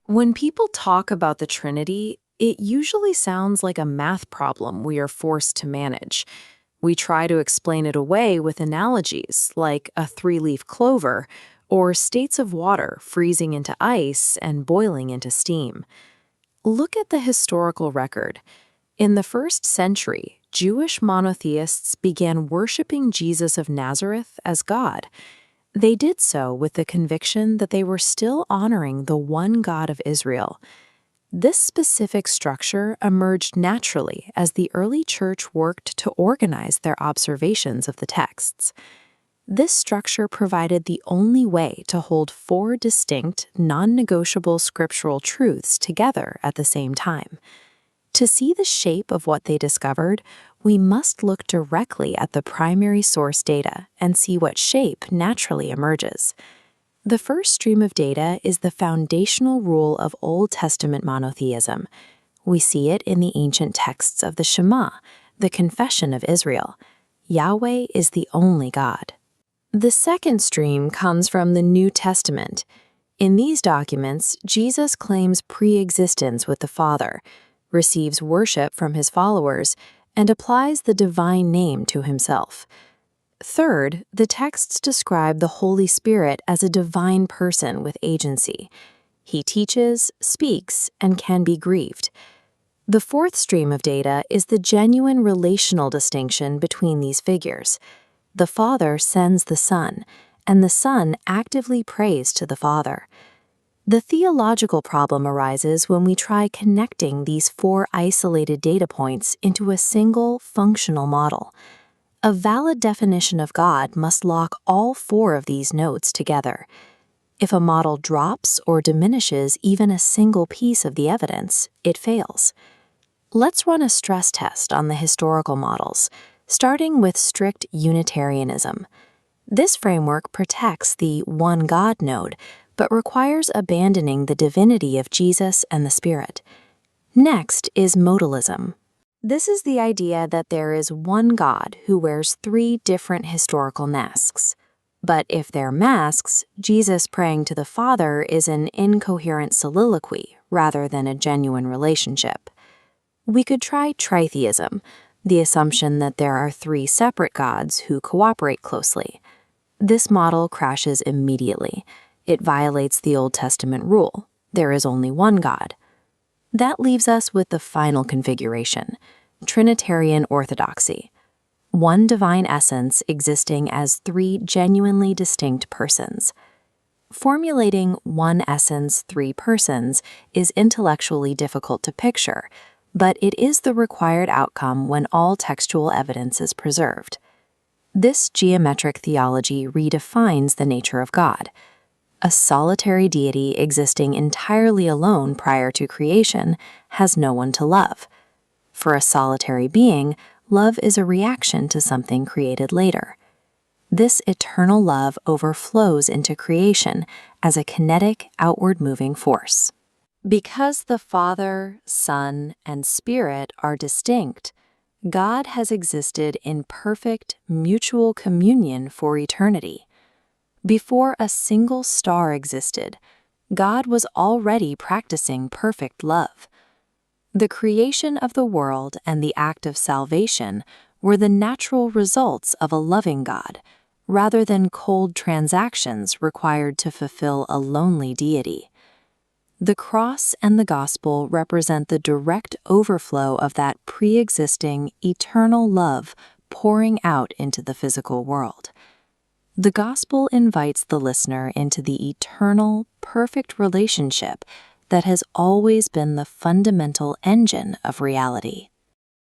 When people talk about the Trinity, it usually sounds like a math problem we are forced to manage. We try to explain it away with analogies like a three-leaf clover or states of water freezing into ice and boiling into steam. Look at the historical record. In the first century, Jewish monotheists began worshiping Jesus of Nazareth as God. They did so with the conviction that they were still honoring the one God of Israel. This specific structure emerged naturally as the early church worked to organize their observations of the texts. This structure provided the only way to hold four distinct, non-negotiable scriptural truths together at the same time. To see the shape of what they discovered, we must look directly at the primary source data and see what shape naturally emerges. The first stream of data is the foundational rule of Old Testament monotheism. We see it in the ancient texts of the Shema, the Confession of Israel. Yahweh is the only God. The second stream comes from the New Testament. In these documents, Jesus claims pre-existence with the Father, receives worship from his followers, and applies the divine name to himself. Third, the texts describe the Holy Spirit as a divine person with agency. He teaches, speaks, and can be grieved. The fourth stream of data is the genuine relational distinction between these figures. The Father sends the Son, and the Son actively prays to the Father. The theological problem arises when we try connecting these four isolated data points into a single, functional model. A valid definition of God must lock all four of these notes together. If a model drops or diminishes even a single piece of the evidence, it fails. Let's run a stress test on the historical models, starting with strict Unitarianism. This framework protects the one God node, but requires abandoning the divinity of Jesus and the Spirit. Next is Modalism. This is the idea that there is one God who wears three different historical masks. But if they're masks, Jesus praying to the Father is an incoherent soliloquy rather than a genuine relationship. We could try Tritheism, the assumption that there are three separate gods who cooperate closely. This model crashes immediately. It violates the Old Testament rule. There is only one God. That leaves us with the final configuration, Trinitarian orthodoxy. One divine essence existing as three genuinely distinct persons. Formulating one essence, three persons is intellectually difficult to picture, but it is the required outcome when all textual evidence is preserved. This geometric theology redefines the nature of God. A solitary deity existing entirely alone prior to creation has no one to love. For a solitary being, love is a reaction to something created later. This eternal love overflows into creation as a kinetic, outward-moving force. Because the Father, Son, and Spirit are distinct, God has existed in perfect, mutual communion for eternity. Before a single star existed, God was already practicing perfect love. The creation of the world and the act of salvation were the natural results of a loving God, rather than cold transactions required to fulfill a lonely deity. The cross and the gospel represent the direct overflow of that pre-existing, eternal love pouring out into the physical world. The gospel invites the listener into the eternal, perfect relationship that has always been the fundamental engine of reality.